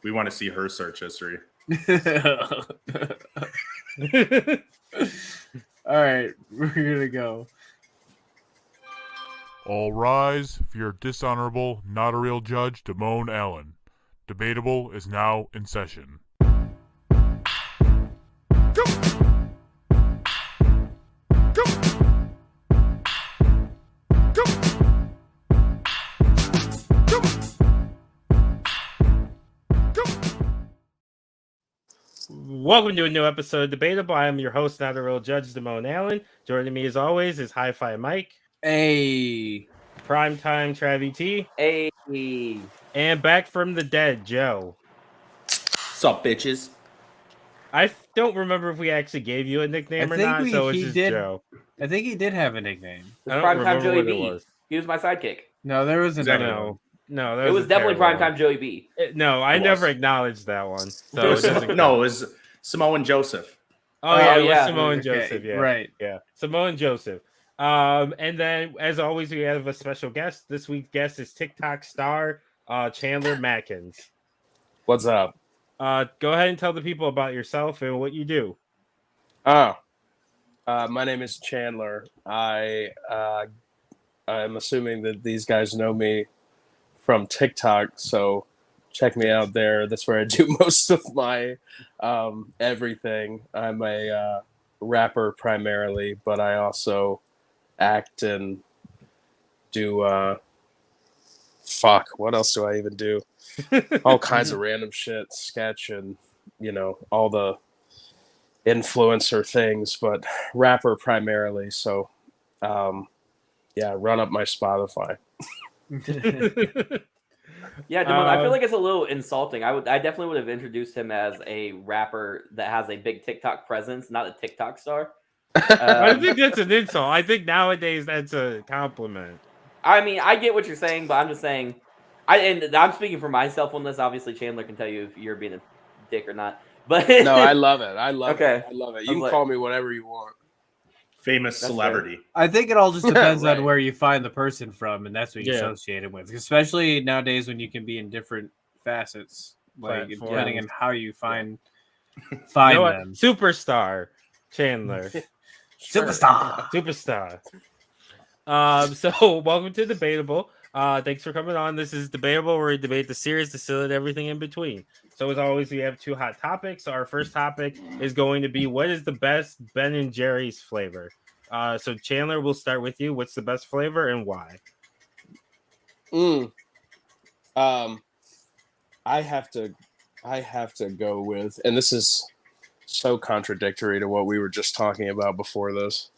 We want to see her search history. All right, we're gonna go. All rise for your dishonorable, not a real judge, Damone Allen. Debatable is now in session. Welcome to a new episode of Debatable. I am your host, not a real judge, Damone Allen. Joining me as always is Hi-Fi Mike. Hey. Primetime Travie T. Hey. And back from the dead, Joe. What's up, bitches? I don't remember if we actually gave you a nickname or not, so it's just Joe. I think he did have a nickname. It was Primetime Joey B. He was my sidekick. No, there was another one. No, it was definitely Primetime Joey B. No, I never acknowledged that one. So it was Samoan Joseph. Oh yeah, it was Samoan Joseph. Yeah, right. Yeah, Samoan Joseph. And then, as always, we have a special guest. This week's guest is TikTok star Chandler Matkins. What's up? Go ahead and tell the people about yourself and what you do. My name is Chandler. I'm assuming that these guys know me from TikTok, so check me out there. That's where I do most of my everything. I'm a rapper primarily, but I also act and do what else do I even do? All kinds of random shit, sketch, and all the influencer things, but rapper primarily. So run up my Spotify. Yeah, Damone, I feel like it's a little insulting. I definitely would have introduced him as a rapper that has a big TikTok presence, not a TikTok star. I think that's an insult. I think nowadays that's a compliment. I mean, I get what you're saying, but I'm just saying, I'm speaking for myself on this. Obviously, Chandler can tell you if you're being a dick or not. But no, I love it. I love okay. it. I love it. You can call me whatever you want. Famous celebrity. Fair. I think it all just depends right. on where you find the person from, and that's what you associate it with. Especially nowadays when you can be in different facets, like depending on how you find them. Superstar Chandler. Superstar. So welcome to Debatable. Thanks for coming on. This is Debatable, where we debate the serious, the silly, and everything in between. So as always, we have two hot topics. Our first topic is going to be, what is the best Ben & Jerry's flavor? So Chandler, we'll start with you. What's the best flavor and why? I have to go with, and this is so contradictory to what we were just talking about before this.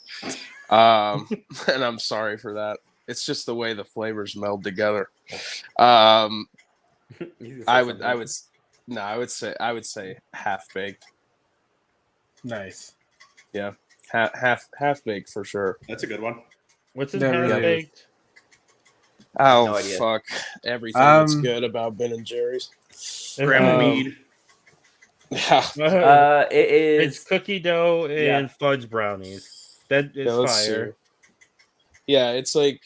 And I'm sorry for that. It's just the way the flavors meld together. I would say half baked. Nice. Yeah. Half baked for sure. That's a good one. What's in half baked? Oh, no fuck. Everything that's good about Ben & Jerry's. Grandma mead. Yeah. It's cookie dough and fudge brownies. That is fire. Yeah, it's like,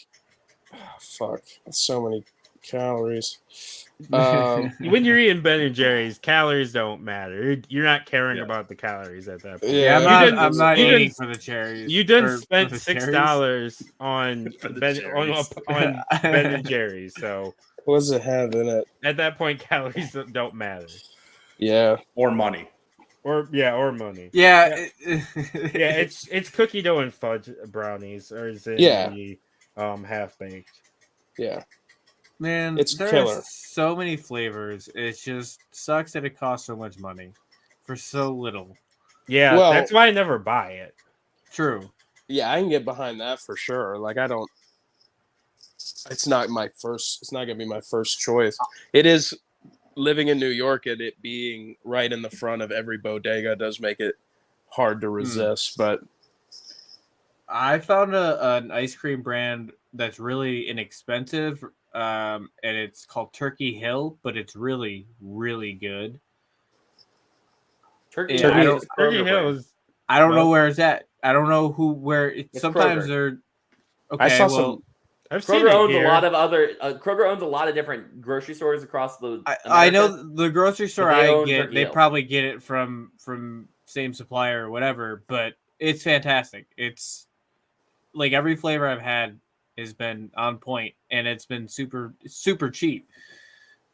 fuck, so many calories. When you're eating Ben & Jerry's, calories don't matter. You're not caring about the calories at that point. Yeah, I'm not eating for the cherries. You done spent $6 on Ben & Jerry's, so what does it have in it? At that point, calories don't matter. Yeah, or money. Or money. Yeah. It's cookie dough and fudge brownies, or is it the half baked? Yeah. Man, it's there's killer. So many flavors. It just sucks that it costs so much money for so little. Yeah, that's why I never buy it. True. Yeah, I can get behind that for sure. Like it's not gonna be my first choice. It is. Living in New York and it being right in the front of every bodega does make it hard to resist. But I found an ice cream brand that's really inexpensive, and it's called Turkey Hill, but it's really, really good. Turkey Hill is. I don't know where it's at. I don't know where. Sometimes Kroger. they're. Okay, I've seen Kroger it owns here. a lot of other. Kroger owns a lot of different grocery stores across the. I America. know the grocery store They I own get, Turkey they Hill. probably get it from same supplier or whatever, but it's fantastic. It's like every flavor I've had has been on point, and it's been super cheap.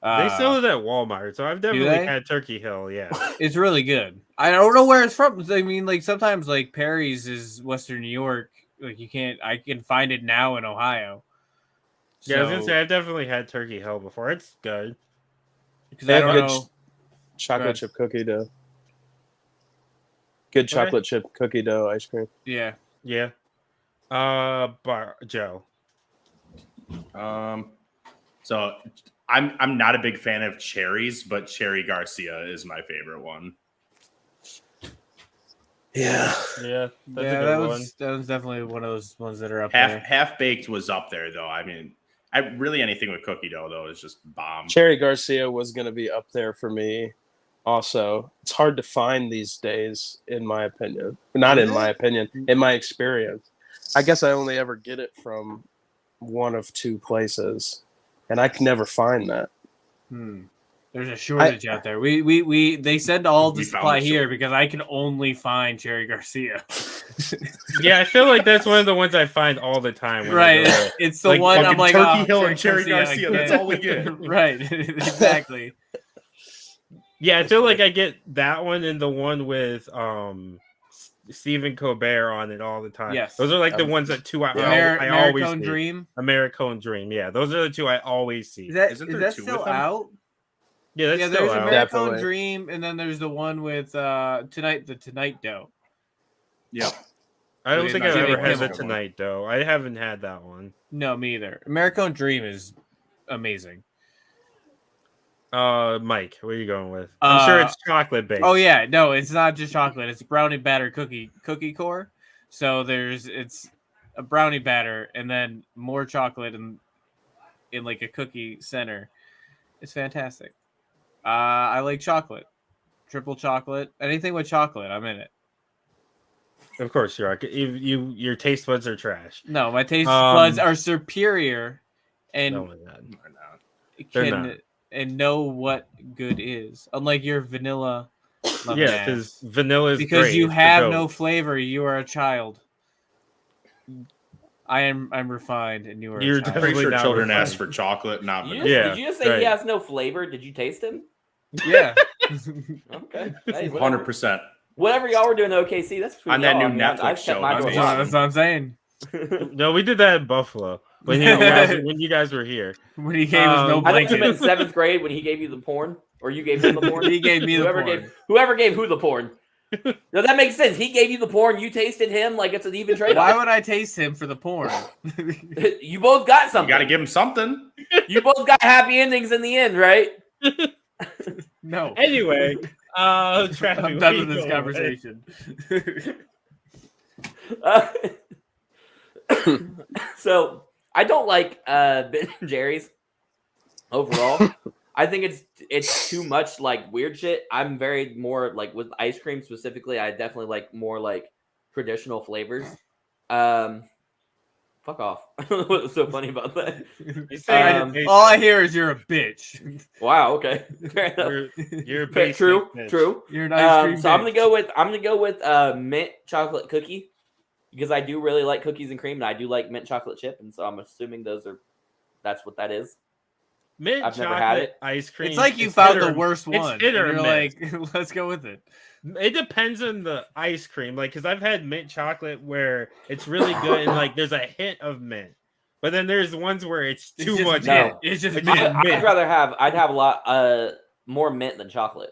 They sell it at Walmart, so I've definitely they? had Turkey Hill. Yeah, It's really good. I don't know where it's from. I mean, like sometimes like Perry's is Western New York. Like I can find it now in Ohio. yeah. I was gonna say I've definitely had Turkey Hill before. It's good. Because They I have don't good know. chocolate chip cookie dough. Good chocolate chip cookie dough ice cream. Yeah. Yeah. Joe. So I'm not a big fan of cherries, but Cherry Garcia is my favorite one. Yeah. Yeah, that's Yeah, a good one. that was definitely one of those ones that are up Half there. Half Baked was up there though. I mean, really anything with cookie dough though is just bomb. Cherry Garcia was going to be up there for me. Also, it's hard to find these days, in my opinion. Not in my opinion, in my experience. I guess I only ever get it from one of two places, and I can never find that. There's a shortage out there. They send all the We found supply the here shortage. because I can only find Cherry Garcia. Yeah, I feel like that's one of the ones I find all the time. When I Right. go there. It's the Like one I'm fucking like, Turkey oh, Hill and Cherry Garcia, again. that's all we get. Right. Exactly. Yeah, I feel like I get that one and the one with Stephen Colbert on it all the time. Yes. Those are like the ones that I always Americone see. Dream. Americone Dream. Yeah, those are the two I always see. Isn't there that two still with them? out? Yeah, that's Yeah, still there's out. Americone Definitely. Dream, and then there's the one with the Tonight Dough. Yeah. I don't With think I've Jimmy ever had the Kimmel. Tonight though. I haven't had that one. No, me either. Americone Dream is amazing. Mike, where are you going with? I'm sure it's chocolate based. Oh yeah, no, it's not just chocolate. It's brownie batter cookie core. So it's a brownie batter and then more chocolate in like a cookie center. It's fantastic. I like chocolate, triple chocolate, anything with chocolate. I'm in it. Of course you are. Your taste buds are trash. No, my taste buds are superior, and Oh my god, can not. and know what good is. Unlike your vanilla. Yeah, because vanilla is because great. you It's the have goat. no flavor. You are a child. I'm refined, and you are. You're a child. I'm pretty sure not children refined. ask for chocolate, not You vanilla. just, Yeah, did you just say right. he has no flavor? Did you taste him? Yeah. Okay. Hey, whatever. 100%. Whatever y'all were doing in OKC, that's between On that y'all. new I mean, Netflix I've kept show, my that's doors awesome. That's what I'm saying. locked. No, we did that in Buffalo when you guys were here. When he gave us no I think you blanket. meant 7th grade when he gave you the porn, or you gave him the porn. He gave me the whoever porn. whoever gave who the porn. No, that makes sense. He gave you the porn. You tasted him like it's an even trade. Why would I taste him for the porn? You both got You something. got to give them something. You both got happy endings in the end, right? No. Anyway, Travis, I'm done with this conversation. So I don't like Ben and Jerry's overall. I think it's too much like weird shit. I'm very more like with ice cream specifically. I definitely like more like traditional flavors. Fuck off. I don't know what's so funny about that. All I hear is you're a bitch. Wow. Okay. Fair enough. You're a Fair- basic true. bitch. True. You're an ice cream So I'm bitch. gonna go with mint chocolate cookie because I do really like cookies and cream and I do like mint chocolate chip, and so I'm assuming that's what that is. Mint I've never chocolate had it. ice cream. It's like you is found hit the or- worst it's one. hit or and you're miss. like, let's go with it. It depends on the ice cream, like because I've had mint chocolate where it's really good and like there's a hint of mint, but then there's ones where it's It's too just much. mint. mint. It's just It's mint. just mint. I'd have a lot more mint than chocolate.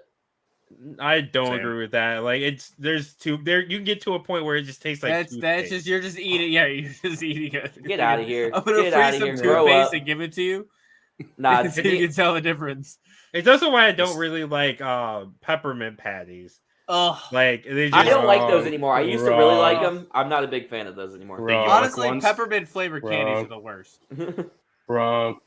I don't Same. agree with that. Like there's two there. You can get to a point where it just tastes like That's toothpaste. just you're just eating. Yeah, you're just eating it. Get outta here. I'm gonna Get freeze outta some here. Grow toothpaste up. and give it to you. Nah, So you can tell the difference. It's also why I don't really like peppermint patties. Oh, Like they just I don't like those Wrong. anymore. I used to really like Wrong. them. I'm not a big fan of those anymore. Wrong. honestly, ones? peppermint flavored candies Wrong. are the worst. Wrong.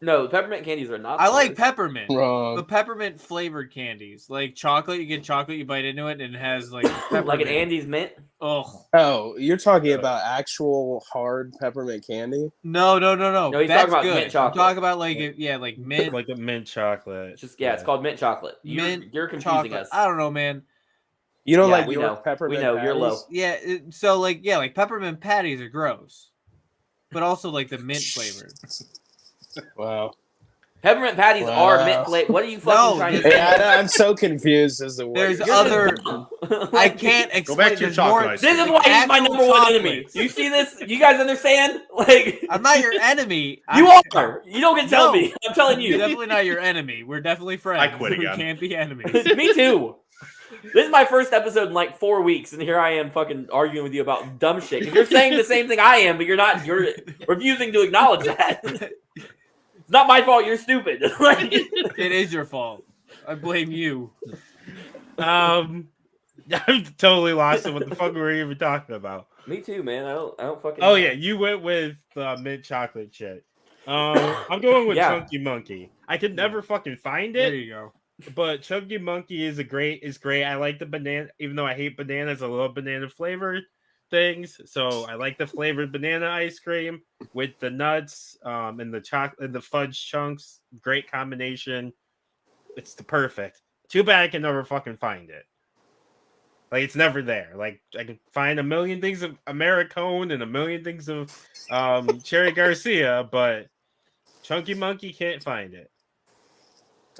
No, peppermint candies are not. I like flavored. peppermint. The Wrong. peppermint flavored candies, like chocolate. You get chocolate, you bite into it, and it has like peppermint. like an Andes mint. Oh Oh, you're talking about actual hard peppermint candy? no! No, he's That's talking about good. mint chocolate. I'm talking about like like mint, Like a mint chocolate. It's just it's called mint chocolate. You're confusing chocolate. us. I don't know, man. You don't Yeah, like we your know. peppermint We know, you're patties? low. Yeah, so like peppermint patties are gross, but also like the mint flavored. Wow. Peppermint patties Wow. are mint flavor. What are you fucking trying to Hey, say? I'm so confused as to what There's you're You're just other. dumb. I can't explain. back to your there's chocolate more- ice This is cream. why he's my Actual number one enemy. chocolates. You see this? You guys understand? Like I'm not your enemy. You I'm- are. You don't get to tell No. me. I'm telling You're you. definitely not your enemy. We're definitely friends. I quit We again. can't be enemies. Me too. This is my first episode in like 4 weeks, and here I am fucking arguing with you about dumb shit. 'Cause you're saying the same thing I am, but you're not. You're refusing to acknowledge that. It's not my fault. You're stupid. Like, It is your fault. I blame you. I'm totally lost in what the fuck we were even talking about. me too, man. I don't fucking. Oh know. yeah, you went with mint chocolate shit. I'm going with Yeah. Chunky Monkey. I could never fucking find There it, you go. but Chunky Monkey is great. I like the banana, even though I hate bananas. I love banana flavored things, so I like the flavored banana ice cream with the nuts, and the chocolate and the fudge chunks. Great combination. It's the perfect. Too bad I can never fucking find it. Like it's never there. Like I can find a million things of Americone and a million things of Cherry Garcia, but Chunky Monkey can't find it.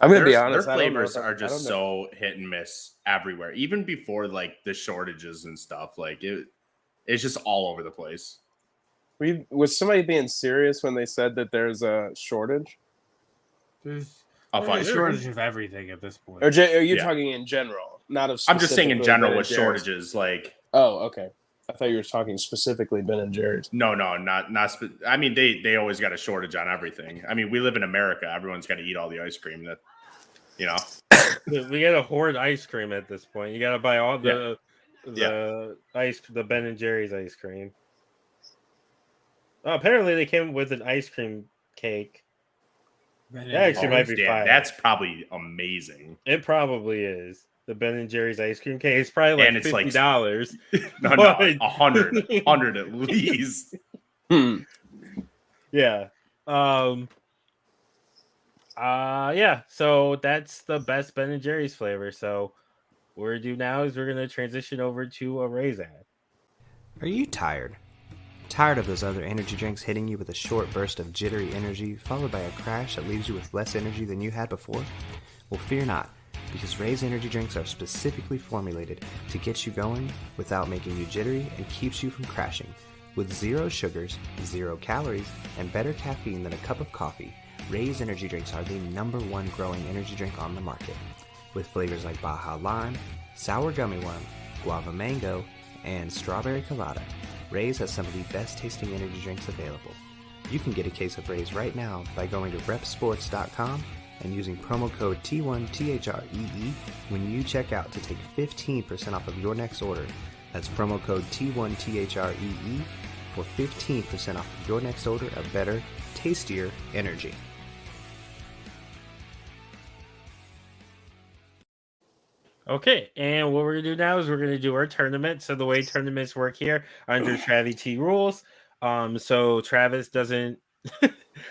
I'm gonna be Their honest. I don't know flavors if I- are I just don't know. so hit and miss everywhere. Even before like the shortages and stuff, like it's just all over the place. Was somebody being serious when they said that there's a shortage? There's Of a ice cream. shortage of everything at this point. Or are you Yeah. talking in general? Not of. I'm just saying in specifically general Ben with and Jerry's? shortages, like Oh, okay. I thought you were talking specifically Ben and Jerry's. no, not. I mean, they always got a shortage on everything. I mean, we live in America. Everyone's got to eat all the ice cream that, you know. We gotta hoard ice cream at this point. You gotta buy all the the Ben and Jerry's ice cream. Oh, apparently they came with an ice cream cake. That actually might be fire. That's probably amazing. It probably is. The Ben and Jerry's ice cream cake. It's probably like And it's like- $50. No, But- 100 at least. Yeah. Yeah. So that's the best Ben and Jerry's flavor. So what we're gonna do now is we're gonna transition over to a Ray's ad. Are you tired? Tired of those other energy drinks hitting you with a short burst of jittery energy, followed by a crash that leaves you with less energy than you had before? Well, fear not, because Ray's energy drinks are specifically formulated to get you going without making you jittery and keeps you from crashing. With 0 sugars, 0 calories, and better caffeine than a cup of coffee, Ray's energy drinks are the #1 growing energy drink on the market. With flavors like Baja Lime, Sour Gummy Worm, Guava Mango, and Strawberry Colada, Ray's has some of the best tasting energy drinks available. You can get a case of Ray's right now by going to repsports.com and using promo code T1THREE when you check out to take 15% off of your next order. That's promo code T1THREE for 15% off of your next order of better, tastier energy. Okay, and what we're gonna do now is we're gonna do our tournament. So the way tournaments work here are under Travis T rules. So Travis doesn't.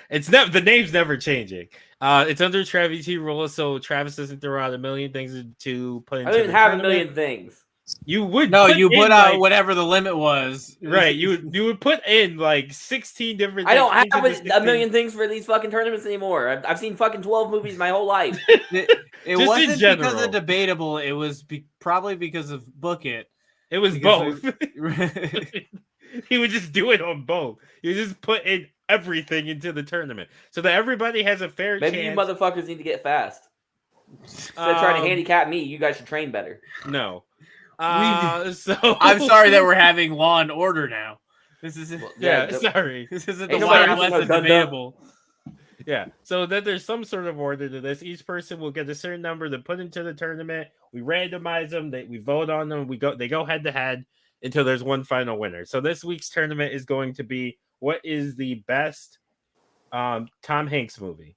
It's never the name's never changing. It's under Travis T rules, so Travis doesn't throw out a million things to put into I didn't the have a tournament. million things. You would No, you put in, out like- whatever the limit was. right. You would put in like 16 different. I don't things have into the a 16 million things for these fucking tournaments anymore. I've seen fucking 12 movies my whole life. It Just in wasn't because general. of debatable. It was probably because of Book It. It was Because both. He would just do it on both. You just put in everything into the tournament so that everybody has a fair Maybe you chance. motherfuckers need to get fast. Instead of trying to handicap me, you guys should train better. No. We- So I'm sorry that we're having Law and Order now. This is Well, Yeah, the- sorry. this isn't Ain't the nobody Wild listening West to of Dun Dun. debatable. Yeah. So that there's some sort of order to this. Each person will get a certain number to put into the tournament. We randomize them. We vote on them. They go head to head until there's one final winner. So this week's tournament is going to be what is the best Tom Hanks movie.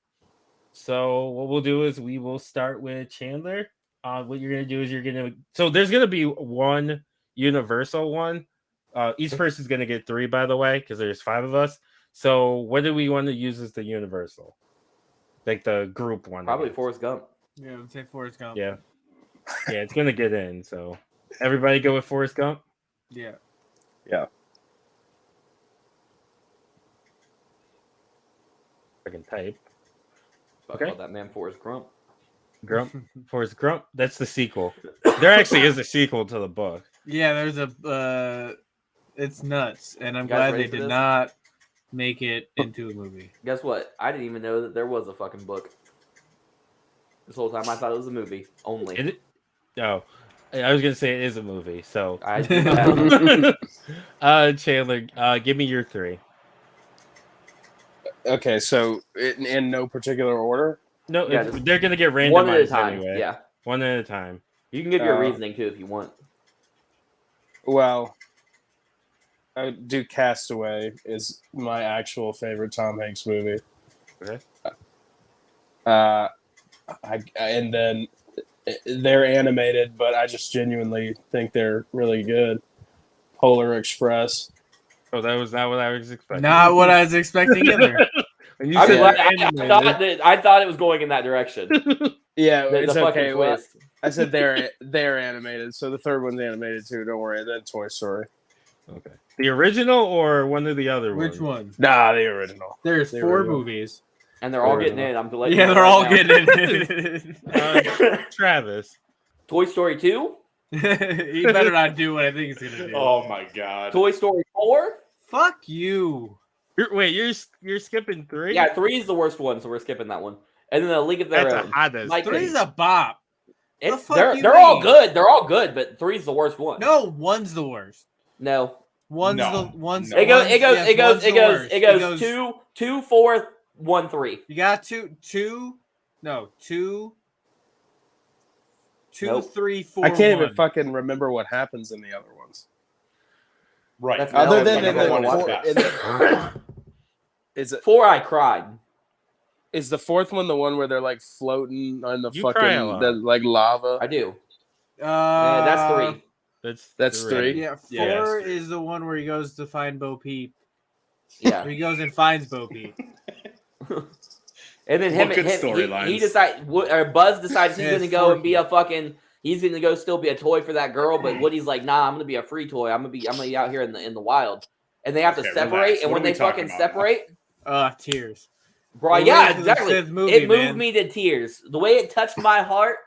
So what we'll do is we will start with Chandler. What you're gonna do is so there's gonna be one universal one. Each person's gonna get 3, by the way, because there's 5 of us. So what do we want to use as the universal? Like the group one. Probably Forrest Gump. Yeah, let's say Forrest Gump. Yeah. Yeah, it's gonna get in. So everybody go with Forrest Gump. Yeah. I can type. Okay. Okay. That man Forrest Gump. Grump. Forrest Grump. That's the sequel. There actually is a sequel to the book. Yeah, there's a it's nuts, and I'm You guys glad ready they for did this? not make it into a movie. Guess what? I didn't even know that there was a fucking book. This whole time I thought it was a movie only. Is it? Oh, I was gonna say it is a movie. So, I do not know. Chandler, give me your 3. Okay, so in no particular order. No, Yeah, just they're gonna get randomized One at a time. anyway. Yeah. One at a time. You can give your Uh, reasoning too if you want. Well, I would do Castaway is my actual favorite Tom Hanks movie. Okay. And then they're animated, but I just genuinely think they're really good. Polar Express. Oh, that was not what I was expecting. Not what I was expecting either. When you I, said mean, they're animated- I thought it was going in that direction. Yeah, The it's fucking okay. Well, twist. I said they're animated, so the third one's animated too. Don't worry. And then Toy Story. Okay. The original or one of the other ones? Which one? Nah, the original. There's They 4 were good. movies. And they're all There we getting go. in. I'm letting Yeah, you know they're right all now. getting it. Travis. Toy Story 2, He better not do what I think he's gonna do. Oh my god. Toy Story 4. Fuck you. You're skipping 3? Yeah, 3 is the worst one, so we're skipping that one. And then the League of Their That's Own. the hottest. Like, 3's a bop. It's, the fuck they're you they're all mean? good. They're all good, but 3's the worst one. No, 1's the worst. No. One's No. the one's. No. It goes. one's- It goes. yes, It goes. one's It the goes. worst. It goes. 2, 4, 1, 3. You got two. No, 2, Nope. 3, 4. I can't 1. even fucking remember what happens in the other ones. Right. That's Other No, than it's in number the, one is four- best. in the- is it 4, I cried. is the fourth one the one where they're like floating on the You cry a lot. fucking like lava? I do. Yeah, Yeah, that's 3. That's 3. Yeah, 4 Yeah, that's is the one where he goes to find Bo Peep. Yeah. Where he goes and finds Bo Peep. And then him, What good he storylines. decides, or Buzz decides he's Yeah, gonna it's go and be a 4. fucking. He's gonna go still be a toy for that girl, but Woody's like, nah, I'm gonna be a free toy. I'm gonna be out here in the wild. And they have Okay, to separate. relax. And What when are we they talking fucking about now? separate, Tears. bro, We're yeah, waiting for the exactly. 5th movie, It moved man. me to tears. The way it touched my heart.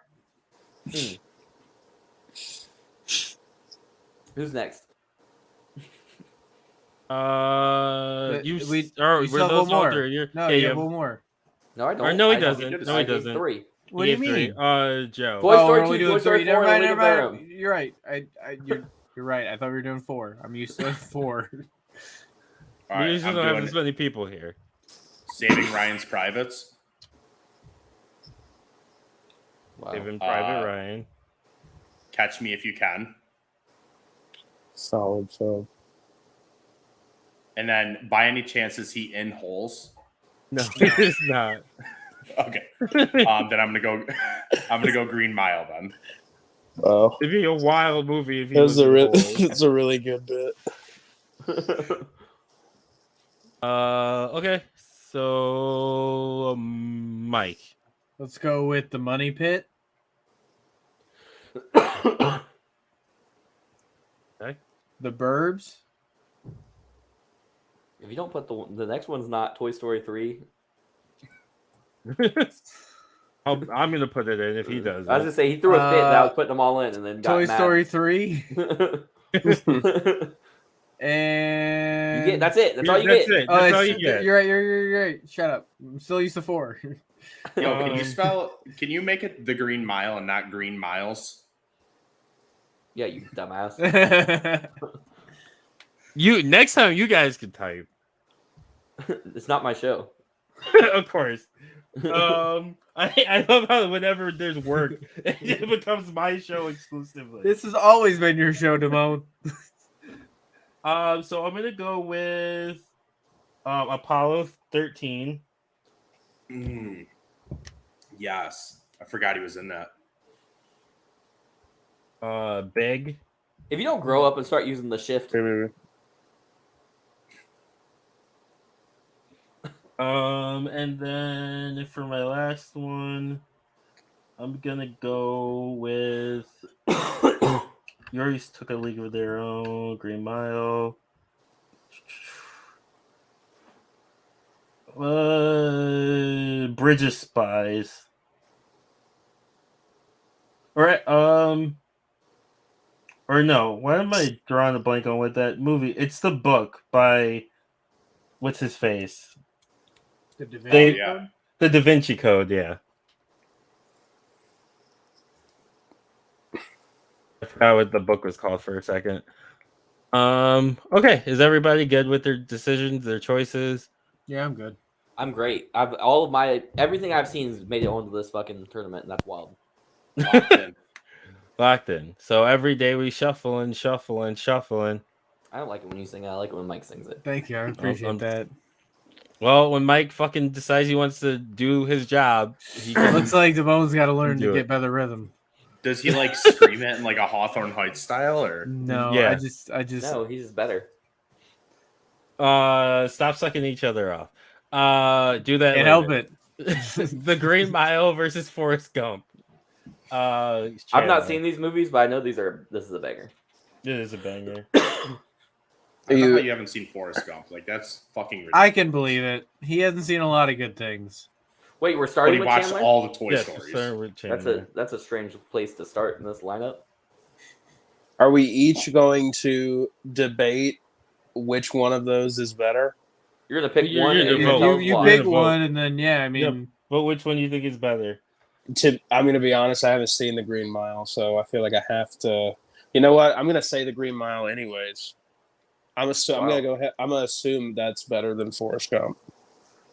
Who's next? You We or we were still have those one all more. 3? You're, No, yeah, you have one more. No, I don't. Or no, he I doesn't. gave- No, he I gave doesn't. 3. What do you gave 3. mean? Joe. Toy Story we're 2, only doing Toy Story 3. 4, Never and mind, League of never Their mind. You're right. You're right. I thought we were doing 4. I'm used to 4. All We right, usually I'm don't have doing as many people here. Saving Ryan's Privates. Wow. Saving Private Uh, Ryan. Catch Me If You Can. Solid film. And then, by any chance, is he in Holes? No, it's not. Okay. Then I'm gonna go. I'm gonna go Green Mile then. Oh, It'd be a wild movie if he it was was a involved. it's a really good bit. Okay. So, Mike. Let's go with The Money Pit. Okay. The Burbs. If you don't put the next one's not Toy Story 3. I'm gonna put it in if he does. I was gonna say he threw a fit that I was putting them all in, and then got Toy mad. Story 3. You And get, that's it. That's all you That's get. it. That's all you it's- get. You're right. You're right. Shut up. I'm still used to 4. Yo, can you Um, spell? Can you make it the Green Mile and not Green Miles? Yeah, you dumbass. You next time you guys can type. It's not my show. Of course. I love how whenever there's work, it becomes my show exclusively. This has always been your show, Damone. So I'm gonna go with Apollo 13. Yes, I forgot he was in that. Big. If you don't grow up and start using the shift, And then for my last one, I'm gonna go with. You already took a League of Their Own, Green Mile. Bridge of Spies. All right. Or no, why am I drawing a blank on what that movie? It's the book by what's his face? The The Da Vinci Code, yeah. I forgot what the book was called for a second. Okay, is everybody good with their decisions, their choices? Yeah, I'm good. I'm great. Everything I've seen has made it onto this fucking tournament, and that's wild. Locked in. So every day we shuffling. I don't like it when you sing it. I like it when Mike sings it. Thank you. I appreciate that. Well, when Mike fucking decides he wants to do his job, he can Looks like Damone's got to learn do to it. get better rhythm. Does he like scream it in like a Hawthorne Heights style, or No, Yeah. I just No, he's better. stop sucking each other off. Do that. can't help it. The Green Mile versus Forrest Gump. I've Chandler. not seen these movies, but I know this is a banger. It is a banger. I don't know how you haven't seen Forrest Gump? Like that's fucking ridiculous. I can believe it. He hasn't seen a lot of good things. Wait, we're But starting he with watched Chandler? all the Toy Yes, Stories. starting with Chandler. That's a strange place to start in this lineup. Are we each going to debate which one of those is better? You're gonna pick You're one, gonna and you're vote. gonna tell us You why. pick Vote. one, and then I mean, But which one do you think is better? I'm going to be honest. I haven't seen the Green Mile, so I feel like I have to. You know what? I'm going to say the Green Mile anyways. I'm going to go ahead. I'm going to assume that's better than Forrest Gump.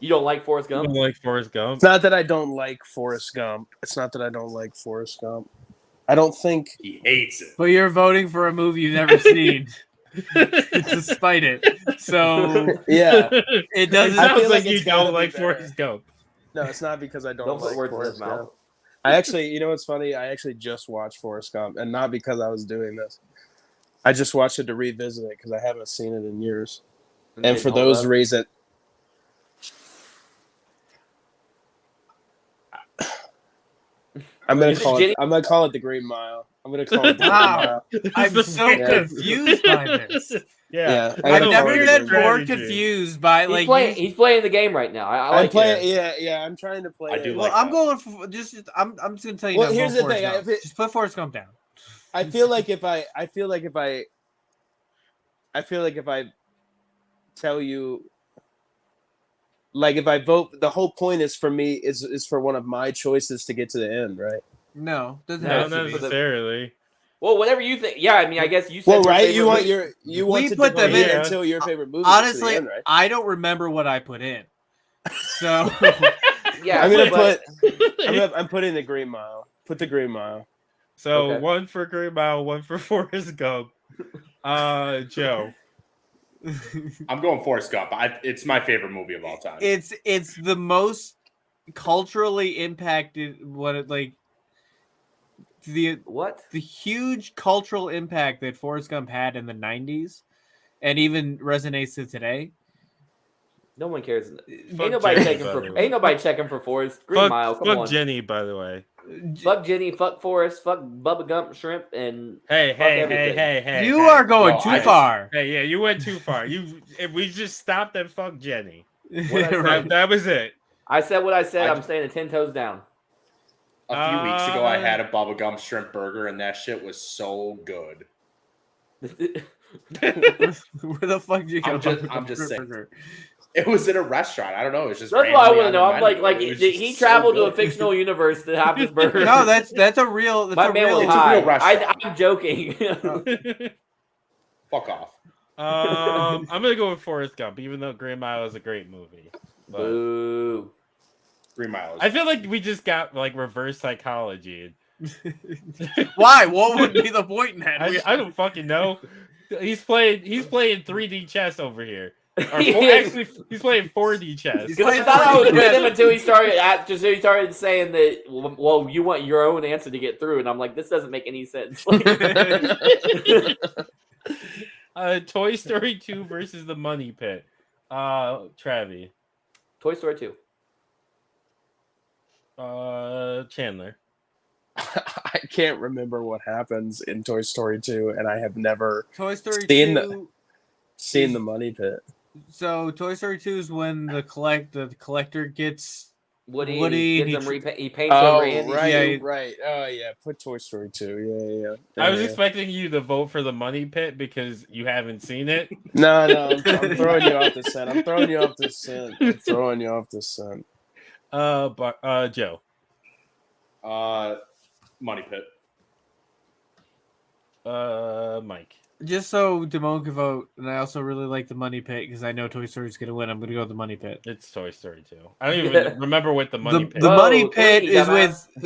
You don't like Forrest You Gump? don't like Forrest Gump? It's not that I don't like Forrest Gump. I don't think. He hates it. but you're voting for a movie you've never seen, despite it. So Yeah. it It doesn't. I sounds feel like like you it's gotta don't be like better. Forrest Gump. No, it's not because I don't Don't put like words in his Forrest mouth. Gump. I actually, you know what's funny? I actually just watched Forrest Gump, and not because I was doing this. I just watched it to revisit it because I haven't seen it in years. And for those reasons, I'm gonna call it the Green Mile. I'm gonna call it the Green Wow. Mile. I'm so confused by this. Yeah, I I've gotta never call it been the Green more Mile. confused by He's playing the game right now. I I'm like playing. it. Yeah. I'm trying to play. I it. do Well, like I'm that. going for I'm just gonna tell you. Well, now, here's vote the Forrest thing, Gump. Just put Forrest Gump down. I feel like if I tell you, like, if I vote, the whole point is for me is for one of my choices to get to the end, right? No, doesn't No, have not to be. necessarily. Well, whatever you think. Yeah, I mean, I guess you said. Well, your right? favorite You movie. want We to put them debate in. until your favorite movie gets to Honestly, the end, right? I don't remember what I put in. So Yeah, I'm gonna but- I'm putting the Green Mile. Put the Green Mile. So Okay. one for Green Mile, one for Forrest Gump. Joe. I'm going Forrest Gump. It's my favorite movie of all time. it's the most culturally impacted What? the huge cultural impact that Forrest Gump had in the 90s and even resonates to today. No one cares. Fuck Ain't nobody Jenny, checking by for. the way. Ain't nobody checking for Forrest. Green Mile. Come Fuck on. Jenny, by the way. Fuck Jenny. Fuck Forrest. Fuck Bubba Gump Shrimp and. Hey, Fuck everything. hey. You are going Well, too I just- far. Hey, yeah, you went too far. If we just stopped at fuck Jenny. Right. That was it. I said what I said. I I'm just- staying 10 toes down. A few weeks ago, I had a Bubba Gump shrimp burger, and that shit was so good. Where the fuck did you get I'm just saying. burger? It was in a restaurant. I don't know. It was just. That's what I randomly want to on know. the I'm menu. like, It was did just he so travel to a good. fictional universe to have this burger? No, that's a real. That's My a man real. was It's a high. real restaurant. I'm joking. Fuck off. I'm gonna go with Forrest Gump, even though Green Mile is a great movie. But Boo. Green Mile. I feel like we just got like reverse psychology. Why? What would be the point in that? I don't fucking know. He's playing 3D chess over here. Actually, he's playing 4D chess. He's Because I playing thought I was 4D with chess. him until he started saying that. Well, you want your own answer to get through, and I'm like, this doesn't make any sense. Toy Story 2 versus the Money Pit. Travi. Toy Story 2. Chandler. I can't remember what happens in Toy Story 2, and I have never Toy Story seen 2. seen the Money Pit. So Toy Story 2 is when the collector gets Woody and gets he him he paints Oh, over Andy. right, Yeah. right. Oh, yeah. Put Toy Story 2. Yeah. I was Yeah. expecting you to vote for the Money Pit because you haven't seen it. No, I'm throwing you off the scent. I'm throwing you off the scent. Joe. Money Pit. Mike. Just so Damone can vote, and I also really like the Money Pit because I know Toy Story's gonna win. I'm gonna go with the Money Pit. It's Toy Story 2. I don't even remember what the Money Pit. The Whoa, Money Pit three,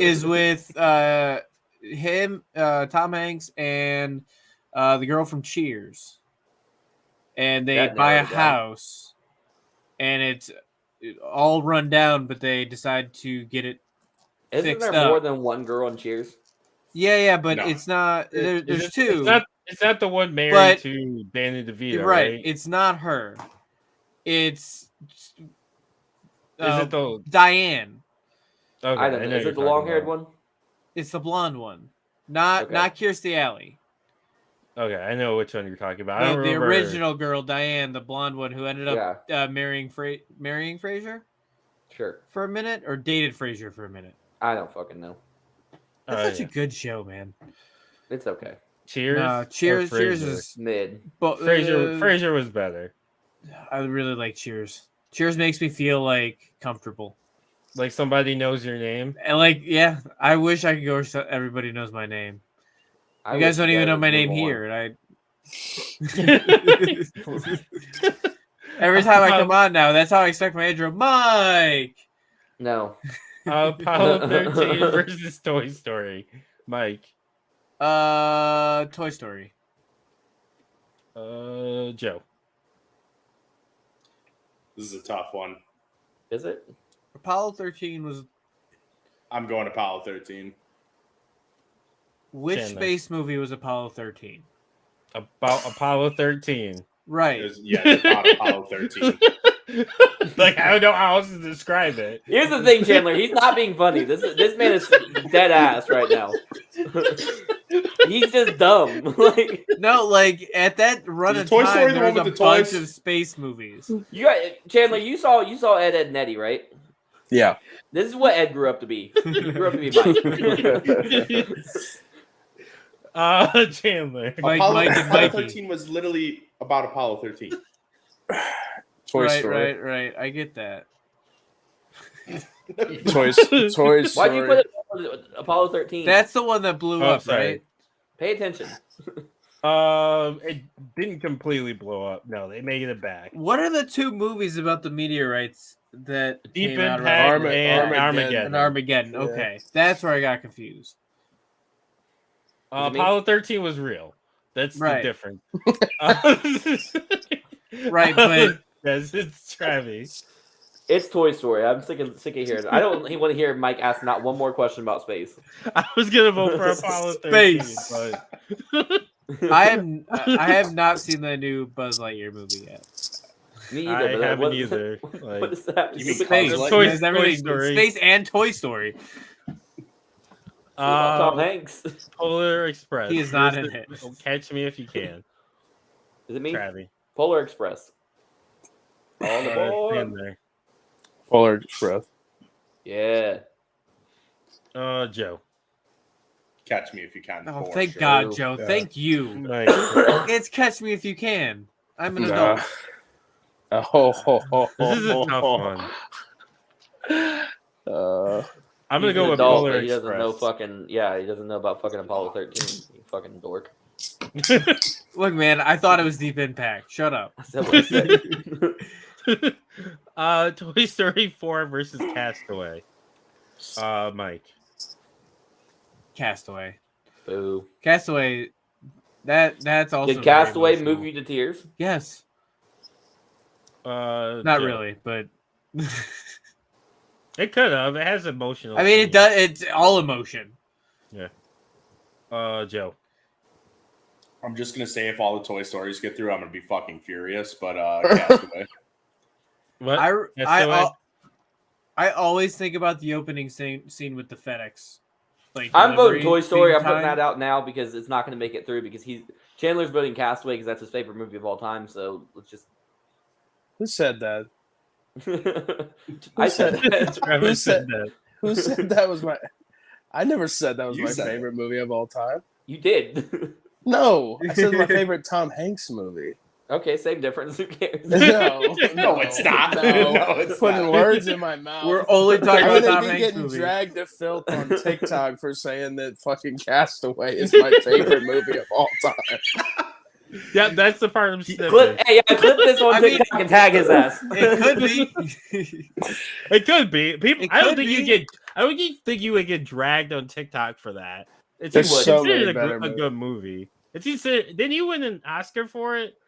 is dumbass. with him, Tom Hanks, and the girl from Cheers, and they That buy a narrowed it down. house, and it's all run down, but they decide to get it. Isn't fixed there more up. than one girl in Cheers? Yeah, but No. it's not. There's two. It's not the one married But- to Danny DeVito, right. right? It's not her. It's Is it the Diane. Okay, I don't know. know Is you're it the talking long-haired about. one? It's the blonde one, not Okay. not Kirstie Alley. Okay, I know which one you're talking about. I don't The remember. original girl, Diane, the blonde one, who ended up Yeah, marrying Frasier sure. for a minute, or dated Frasier for a minute. I don't fucking know. That's Oh, such yeah. a good show, man. It's okay. Cheers. No, or Cheers Frasier? is. Mid. But Frasier was better. I really like Cheers. Cheers makes me feel like comfortable. Like somebody knows your name. And yeah, I wish I could go where everybody knows my name. You guys don't even know my name here, and I. Every time I come on now, that's how I expect my intro. Mike. No. Apollo 13 versus Toy Story. Mike. Toy Story. Joe. This is a tough one. Is it? Apollo 13 was I'm going Apollo 13. which Chandler. space movie was Apollo 13? About Apollo 13. Right. It's about Apollo 13. Like, I don't know how else to describe it. Here's the thing, Chandler. He's not being funny. This man is dead ass right now. He's just dumb. Like No, at that run Is of Toy time, Story the there one was a with the bunch toys? of space movies. you got Chandler. You saw Ed, Edd, and Eddie, right? Yeah. This is what Ed grew up to be. He grew up to be Mike. Chandler. Mike and Apollo Mikey. 13 was literally about Apollo 13. Toy Story. Right. I get that. Toy Story. Why'd you put it Apollo 13? That's the one that blew Oh, up, sorry. right? Pay attention. It didn't completely blow up. No, they made it back. What are the two movies about the meteorites that Deep came out Impact right? and Armageddon. Armageddon. And Armageddon. Yeah. Okay, that's where I got confused. Is it me? Apollo 13 was real. That's Right. the difference. Right, but Yes, it's Travis. It's Toy Story. I'm sick of hearing it. I don't want to hear Mike ask not one more question about space. I was gonna vote for Apollo 13, Space. but I have not seen the new Buzz Lightyear movie yet. Me I either. But haven't what- either. What Like, does that have to You do mean with Space, Buzz Toy- It has Toy everything. Story. Space and Toy Story. Tom Hanks? Is Polar Express. He is not in it. Catch me if you can, it me? Travis. Polar Express. On the board. Chandler. Polar Express. Yeah. Joe. Catch me if you can. Oh, for thank sure. God, Joe. Yeah. Thank you. Mike. It's Catch Me If You Can. I'm an Nah. adult. This is a tough one. I'm gonna He's go an with adult, Polar but he doesn't know Express. he doesn't know about fucking Apollo 13. You fucking dork. Look, man, I thought it was Deep Impact. Shut up. I said what I said. Toy Story 4 versus Castaway. Mike. Castaway. Boo. Castaway. That's also Did very Castaway emotional. move you to tears? Yes. Not Joe. really, but It could have. It has emotional. I mean, it scenes. does. It's all emotion. Yeah. Joe. I'm just gonna say if all the Toy Stories get through, I'm gonna be fucking furious. But Castaway. What? I always think about the opening scene with the FedEx. Like I'm voting delivery Toy Story. being I'm putting timed. that out now because it's not going to make it through because Chandler's voting Castaway because that's his favorite movie of all time. So let's just. Who said that? I said that. Trevor Who said said- that. Who said that was my? I never said that was You my said favorite movie of all time. You did. No, I said my favorite Tom Hanks movie. Okay, same difference. Who cares? No, No, it's not. No, No, it's putting not. words in my mouth. We're only talking I'm about gonna Tom be Hanks getting movies. dragged to filth on TikTok for saying that fucking Castaway is my favorite movie of all time. Yeah, that's the part I'm snipping. Clip this on I mean- TikTok and tag his ass. It could be. It could be. People. It I don't could think you be. get. I don't think you would get dragged on TikTok for that. It's There's so considered many a better good movie. It's considered. Didn't you win an Oscar for it?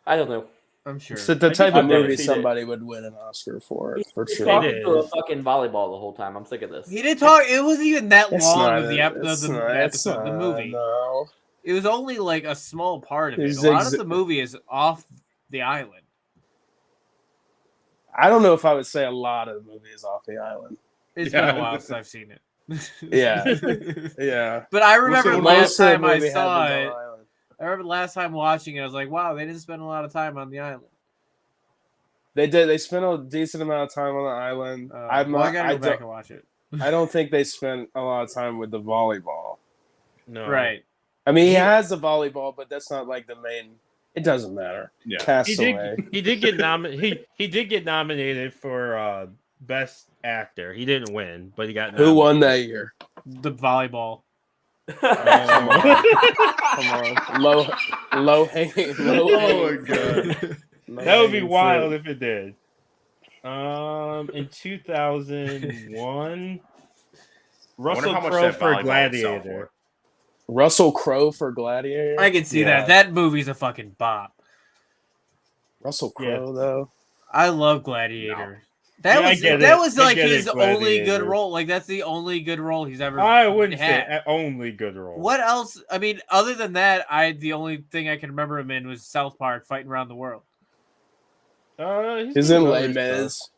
I don't know. I'm sure. It's the type I've of never movie seen somebody would win an Oscar for He's sure. talking to a is. fucking volleyball the whole time. I'm sick of this. He didn't talk. It wasn't even that It's long not of the a- episode. it's The not- it's episode, the not, movie. No. It was only like a small part of it. He's A lot of the movie is off the island. I don't know if I would say a lot of the movie is off the island. It's Yeah. been a while since I've seen it. Yeah. Yeah. But I remember Most last of the time I movie saw happens on it. the island. I remember last time watching it, I was like, "Wow, they didn't spend a lot of time on the island." They did. They spent a decent amount of time on the island. I gotta go back and watch it. I don't think they spent a lot of time with the volleyball. No. Right. I mean, he has the volleyball, but that's not like the main. It doesn't matter. Yeah. Castaway. He did get nominated. He did get nominated for best actor. He didn't win, but he got. Who won that year? The volleyball. Come on, low hanging. Oh my god. That would be wild if it did. In 2001, Russell how much Crowe that for volleyball would sell Gladiator. for. Russell Crowe for Gladiator. I can see Yeah. that. That movie's a fucking bop. Russell Crowe though. I love Gladiator. Yeah, I That was get that it. was I like get his it, only good Gladiator. role. Like that's the only good role he's ever. I wouldn't had. say only good role. What else? I mean, other than that, the only thing I can remember him in was South Park fighting around the world. He's in other Les stuff. Mis.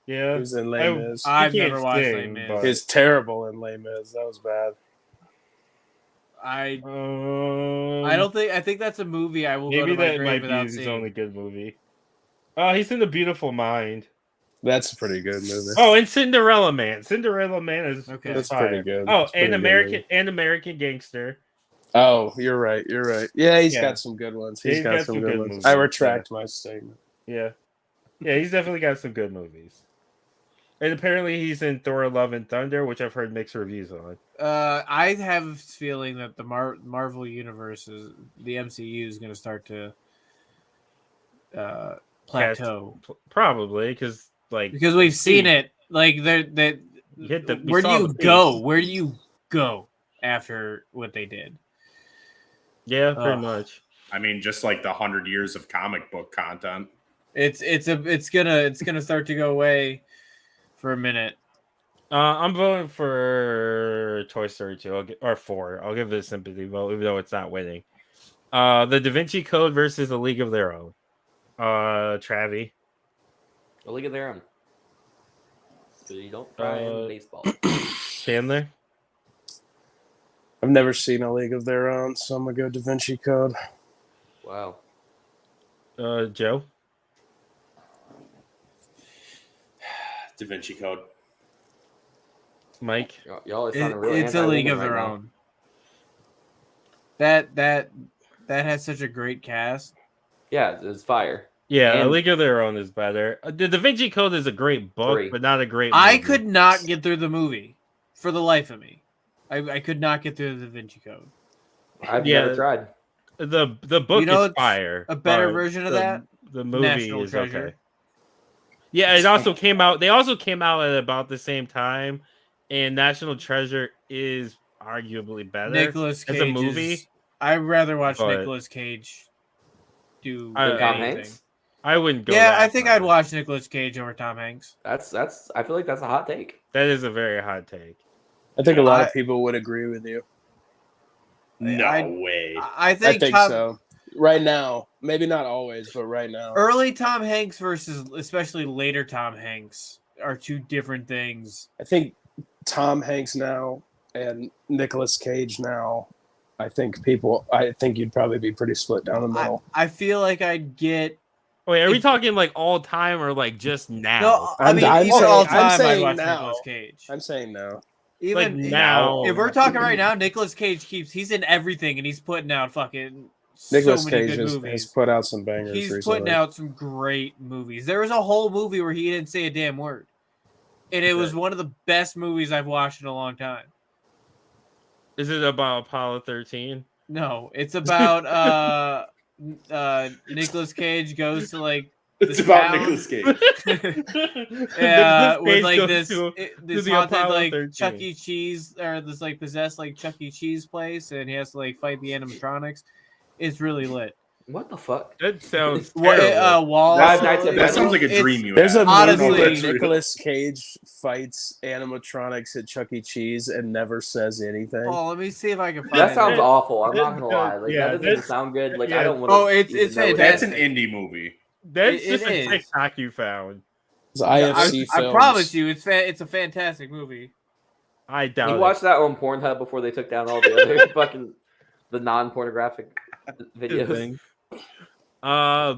Yeah, He's in Les Mis. I've can't never watched Les sing, Mis. but- He's terrible in Les Mis. That was bad. I don't think. I think that's a movie I will go Maybe to my that grave might be without his seeing. only good movie. He's in The Beautiful Mind. That's a pretty good movie. Oh, and Cinderella Man. Cinderella Man is Okay. is That's fire. pretty good. Oh, That's pretty and good American Gangster. Oh, you're right. You're right. Yeah, he's Yeah. got some good ones. Yeah, He's got some good ones. movies. I retract my statement. Yeah, he's definitely got some good movies. And apparently, he's in Thor: Love and Thunder, which I've heard mixed reviews on. I have a feeling that the Marvel universe the MCU is going to start to plateau Probably because because we've seen it. Like we where do saw you the go? peaks. Where do you go after what they did? Yeah, pretty Ugh. much. I mean, just like the 100 years of comic book content. It's gonna start to go away for a minute. I'm voting for Toy Story 2 or 4. I'll give it a sympathy vote, even though it's not winning. The Da Vinci Code versus A League of Their Own. Travi. A League of Their Own. So you don't try in baseball. Chandler. I've never seen A League of Their Own, so I'm gonna go Da Vinci Code. Wow. Joe. Da Vinci Code. Mike. Y'all are sounding really It's a league anti-woman of their right now. own. That has such a great cast. Yeah, it's fire. Yeah, A And- League of Their Own is better. The Da Vinci Code is a great book, 3. but not a great I movie. could not get through the movie for the life of me. I could not get through the Da Vinci Code. I've Yeah. never tried. The book You know, is it's fire. a better but version of the- that? The movie National is Treasure. okay. Yeah, it also came out. They also came out at about the same time, and National Treasure is arguably better. Nicolas Cage as a movie. I'd rather watch But- Nicolas Cage do Tom anything. Hanks? I wouldn't go. Yeah, that I think far. I'd watch Nicolas Cage over Tom Hanks. That's. I feel like that's a hot take. That is a very hot take. I think a lot I- of people would agree with you. No I- way. I I think, think Tom, so. Right now, maybe not always, but right now. early Tom Hanks versus especially later Tom Hanks are two different things. I think Tom Hanks now and Nicolas Cage now. I think you'd probably be pretty split down the middle. I feel like I'd get. Wait, are we If- talking like all time or like just now? No, I I'm- mean, I'm even saying- all I'm time, I'd saying watch now. Nicolas Cage. I'm saying no. Even Like now. if we're talking right now, Nicolas Cage he's in everything, and he's putting out fucking Nicolas so many Cage good has movies. put out some bangers He's recently. putting out some great movies. There was a whole movie where he didn't say a damn word, and it was one of the best movies I've watched in a long time. Is it about Apollo 13? No, it's about Nicolas Cage goes to like It's this about town. Nicolas Cage. Yeah, Nicolas with Cage like goes this to this the haunted Apollo like 13. Chuck E. Cheese or this like possessed like Chuck E. Cheese place, and he has to like fight the animatronics. It's really lit. What the fuck? That sounds What terrible. Wall? That sounds like a it's- dream you There's had. a Honestly- movie where That's real. Nicolas Cage fights animatronics at Chuck E. Cheese and never says anything. Oh, let me see if I can find That it. sounds awful. I'm not gonna lie. Like Yeah, that doesn't even that's- sound good. Like yeah. I don't want. Oh, it's That's fantastic. an indie movie. That's It just a is. TikTok you found. It's IFC I films. promise you, it's a fantastic movie. I doubt You it. watched that on Pornhub before they took down all the other fucking the non-pornographic videos.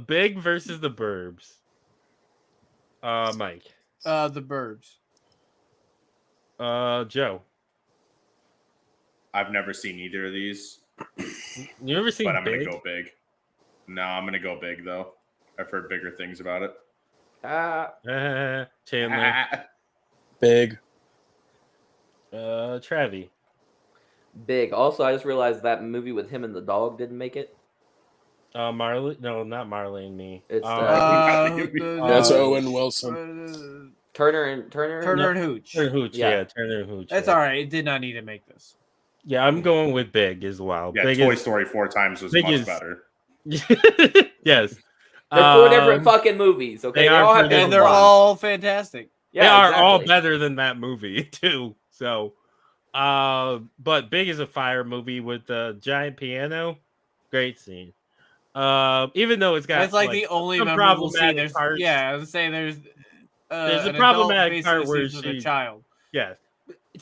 Big versus the Burbs. Mike. The Burbs. Joe. I've never seen either of these, You ever seen but I'm Big? gonna go big. No, I'm gonna go big though. I've heard bigger things about it. Chandler. Big. Travi. Big. Also, I just realized that movie with him and the dog didn't make it. Marley. No, not Marley and me. It's That's Uh, Owen Wilson. Turner and Turner. Turner and Hooch. Turner Hooch. Yeah. Yeah, Turner Hooch. That's yeah. all right. It did not need to make this. Yeah, I'm going with Big as well. Yeah, Big Toy is- Story 4 times was Big much is- better. Yes. They're four different fucking movies. Okay, they they are all four have different And different they're plots. all fantastic. Yeah, they are all exactly. better than that movie too. So, but Big is a fire movie with the giant piano. Great scene. Even though it's got That's like the only some memorable scene. problematic There's parts. yeah, I was saying there's There's a an problematic adult part basically where sleeps with she- a child. yes.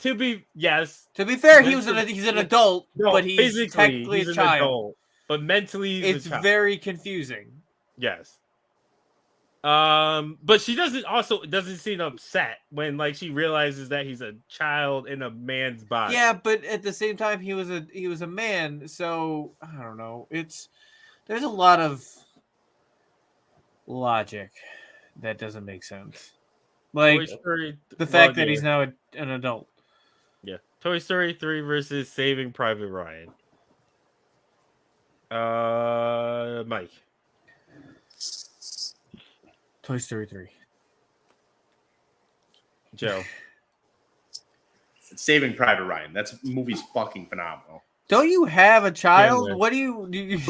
To be yes, To be fair, he's an adult, no, but he's physically technically he's a an child. adult, but mentally he's It's a child. very confusing. Yes. But she doesn't seem upset when like she realizes that he's a child in a man's body. Yeah, but at the same time, he was a man, so I don't know. There's a lot of logic that doesn't make sense. Like Toy Story, the fact that yeah. he's now an adult. Yeah. Toy Story 3 versus Saving Private Ryan. Mike. Toy Story 3. Joe. Saving Private Ryan. That movie's fucking phenomenal. Don't you have a child? Yeah, What do you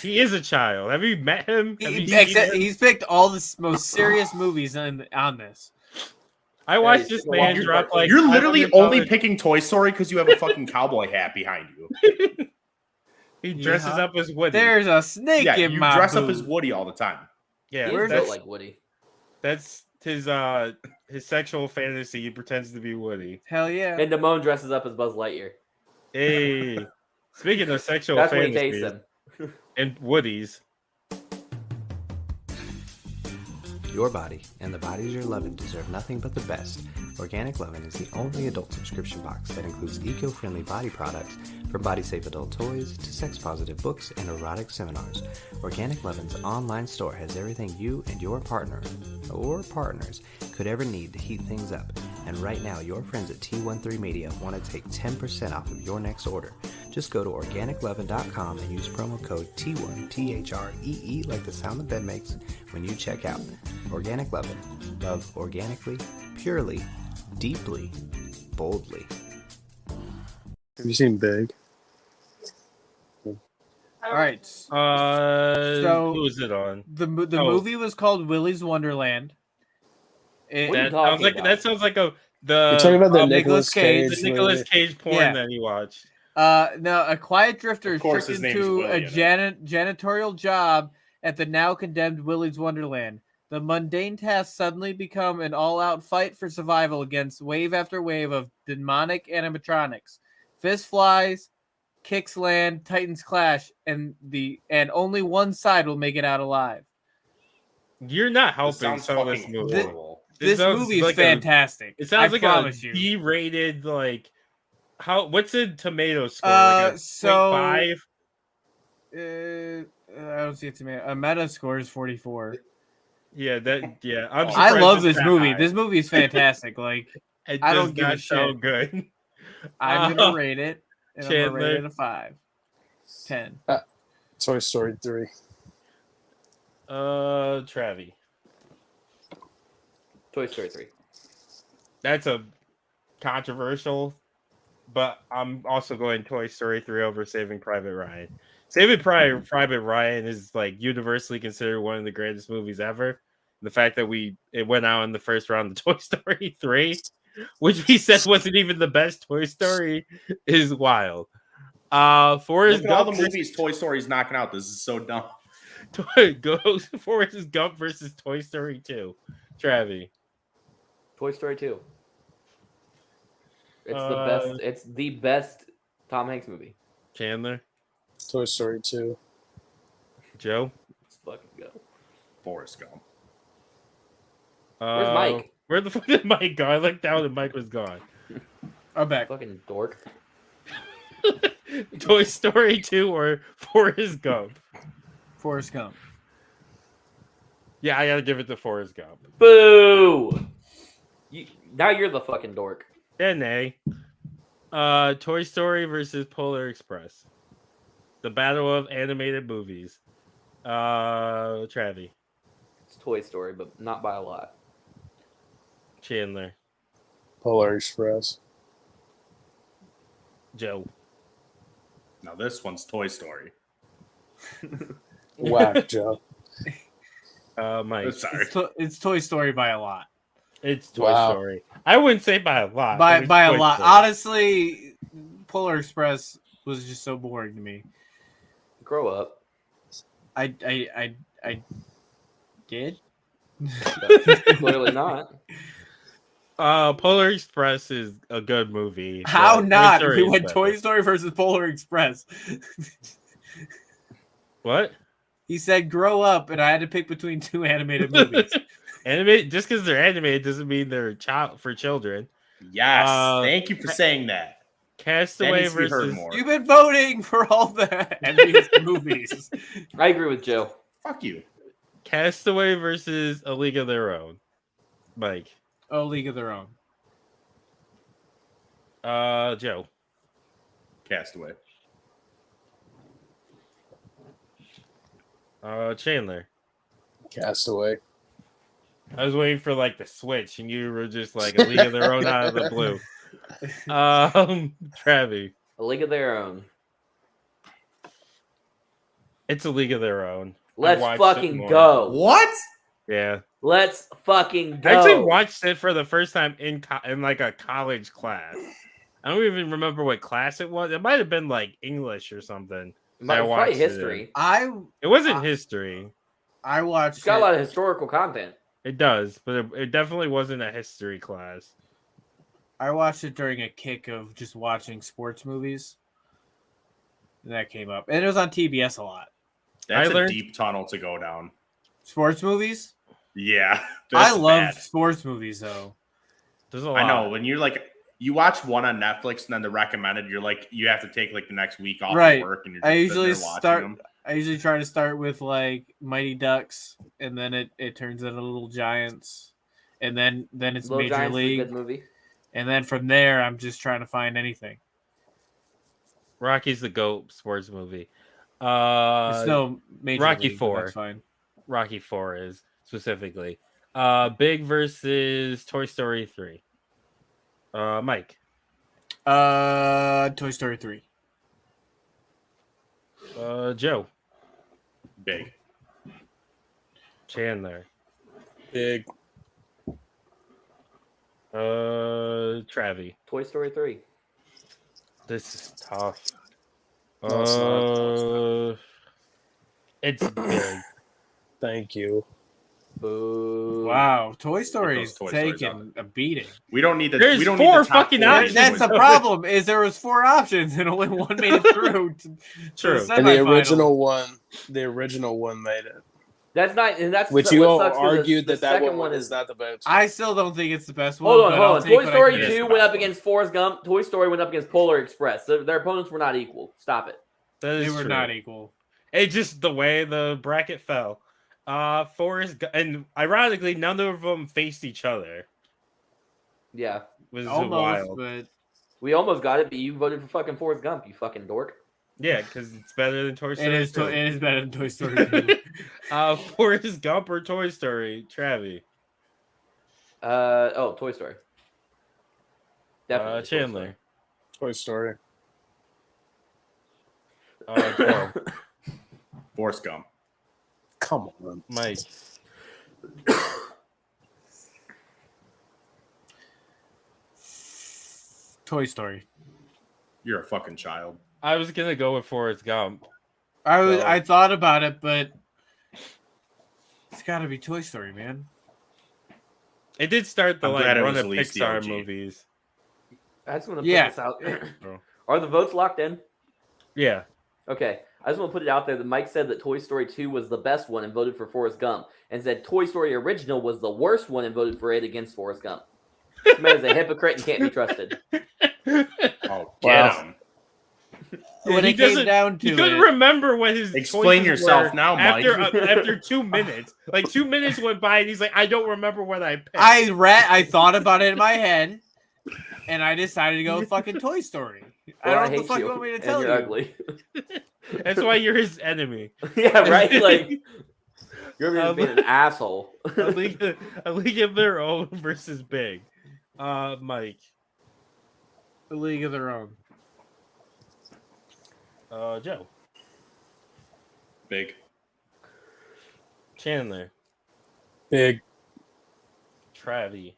He is a child. Have you met him? Have you seen except him? he's picked all the most serious movies on this. I watched this man You're, drop like you're literally $500. only picking Toy Story because you have a fucking cowboy hat behind you. He dresses Yeah. up as Woody. There's a snake Yeah, in you my dress up boot. as Woody all the time. yeah, He's Where's built that's, like Woody. that's his sexual fantasy. He pretends to be Woody. Hell yeah. And Damone dresses up as Buzz Lightyear. Hey, speaking of sexual That's when he fantasies takes him. and Woodies, Your body and the bodies you're loving deserve nothing but the best. Organic Lovin' is the only adult subscription box that includes eco-friendly body products, from body-safe adult toys to sex-positive books and erotic seminars. Organic Lovin's online store has everything you and your partner or partners could ever need to heat things up. And right now, your friends at T13 Media want to take 10% off of your next order. Just go to organiclovin.com and use promo code T1, T-H-R-E-E, like the sound the bed makes when you check out. Organic Lovin'. Love organically, purely, deeply, boldly. Have you seen Big? All right. Who was it on? The Oh. movie was called Willy's Wonderland. What are you That sounds talking like about? that sounds like You're talking about the Nicolas Nicolas Cage. Cage, the Nicolas movie? Cage porn Yeah. that you watched. Now, a quiet drifter Of is course tricked his name's into Willy a in it. janitorial job at the now condemned Willy's Wonderland. The mundane tasks suddenly become an all-out fight for survival against wave after wave of demonic animatronics. Fist flies, kicks land, titans clash, and only one side will make it out alive. You're not This helping sounds sell this fucking movie. horrible. This sounds movie is like fantastic. It sounds I like promise a you. D-rated what's the tomato score? Like a So 0.5? I don't see it to me. A meta score is 44. Yeah, I'm I surprised love it's this that movie. high. This movie is fantastic. Like, It I does don't give a not sound shit. good. I'm gonna rate it, and I'm gonna rate Chandler. it a 5. 10. Toy Story 3. Travi. Toy Story 3. That's a controversial, but I'm also going Toy Story 3 over Saving Private Ryan. Saving Private Ryan is like universally considered one of the greatest movies ever. The fact that it went out in the first round of Toy Story 3, which we said wasn't even the best Toy Story, is wild. Forrest Look at all Gump the movies Toy Story's knocking out. This is so dumb. goes Forrest Gump versus Toy Story 2. Travi. Toy Story 2. It's the best. It's the best Tom Hanks movie. Chandler. Toy Story 2. Joe. Let's fucking go. Forrest Gump. Where's Mike? Where the fuck did Mike go? I looked down and Mike was gone. I'm back. Fucking dork. Toy Story 2 or Forrest Gump? Forrest Gump. Yeah, I gotta give it to Forrest Gump. Boo! Now you're the fucking dork. NA. Toy Story versus Polar Express. The battle of animated movies. Travi. It's Toy Story, but not by a lot. Chandler. Polar Express. Joe. Now this one's Toy Story. Whack, Joe. Mike. Sorry. It's Toy Story by a lot. It's Toy Wow. Story. I wouldn't say by a lot. By but it's a Toy lot. Story. Honestly, Polar Express was just so boring to me. Grow up. I did. Clearly not. Polar Express is a good movie. How but Toy not? Story We is went better. Toy Story versus Polar Express. What? He said grow up, and I had to pick between two animated movies. Animated, just because they're animated doesn't mean they're for children. Yes. Uh, Thank you for saying that. That Castaway needs to be heard versus more. You've been voting for all the animated movies. I agree with Joe. Fuck you. Castaway versus A League of Their Own. Mike. Oh, League of Their Own. Joe. Castaway. Chandler. Castaway. I was waiting for like the switch, and you were just like A League of Their Own out of the blue. Travi. A League of Their Own. It's A League of Their Own. Let's watched it fucking more. go. What? Yeah. Let's fucking go. I actually watched it for the first time in like a college class. I don't even remember what class it was. It might have been like English or something. Might I be watched history. It wasn't history. I watched. It's got a lot of historical content. It does, but it definitely wasn't a history class. I watched it during a kick of just watching sports movies. And that came up, and it was on TBS a lot. That's I learned- a deep tunnel to go down. Sports movies. Yeah. I that's love bad. sports movies though. There's a lot. I know when you're like you watch one on Netflix and then the recommended, you're like you have to take like the next week off Right. of work and you're I just sitting usually there watching start. them. I usually try to start with like Mighty Ducks, and then it turns into Little Giants, and then it's Little Major Giants is a League, good movie. and then from there I'm just trying to find anything. Rocky's the GOAT sports movie. It's no Major Rocky League, but 4. That's fine. Rocky 4 is specifically. Big versus Toy Story 3. Mike. Toy Story 3. Joe. Big. Chandler. Big. Travi. Toy Story 3. This is tough. No, it's not. It's big. Thank you. Boo. Wow, Toy Story's Toy Stories taking a beating. We don't need the. There's we don't four need the top fucking four. options. That's the problem. Is there was 4 options and only one made it through. True. And the original one made it. That's not, and that's Which what you all sucks is argued the that that second one is not the best. I still don't think it's the best one. Hold on, but hold I'll on. take Toy what I Story can get. 2 went up against Forrest Gump. Toy Story went up against Polar Express. Their opponents were not equal. Stop it. That is They were true. not equal. It's just the way the bracket fell. And ironically, none of them faced each other. Yeah. It was Almost, wild. but We almost got it, but you voted for fucking Forrest Gump, you fucking dork. Yeah, because it's better than Toy Story. it is 2. it is better than Toy Story 2. Forrest Gump or Toy Story, Travi. Toy Story. Definitely. Toy Chandler. Toy Story. Joe. Forrest Gump. Come on. Mike. Toy Story. You're a fucking child. I was gonna go with Forrest Gump. I thought about it, but it's got to be Toy Story, man. It did start the I'm glad it run was of at least the Pixar OG. movies. I just want to put Yeah. this out. Oh. Are the votes locked in? Yeah. Okay. I just want to put it out there that Mike said that Toy Story 2 was the best one and voted for Forrest Gump, and said Toy Story Original was the worst one and voted for it against Forrest Gump. This man is a hypocrite and can't be trusted. Oh, get Wow. him. When He it came doesn't- down to You couldn't it, remember what his Explain choices yourself were now, Mike. After 2 minutes, like 2 minutes went by, and he's like, "I don't remember what I picked." I thought about it in my head, and I decided to go with fucking Toy Story. I Well, don't know what hate the fuck you, you want me to and tell you're you. ugly. That's why you're his enemy. Yeah, right? Like, you're just being an asshole. a league of their own versus Big. Mike. The League of Their Own. Joe. Big. Chandler. Big. Travi.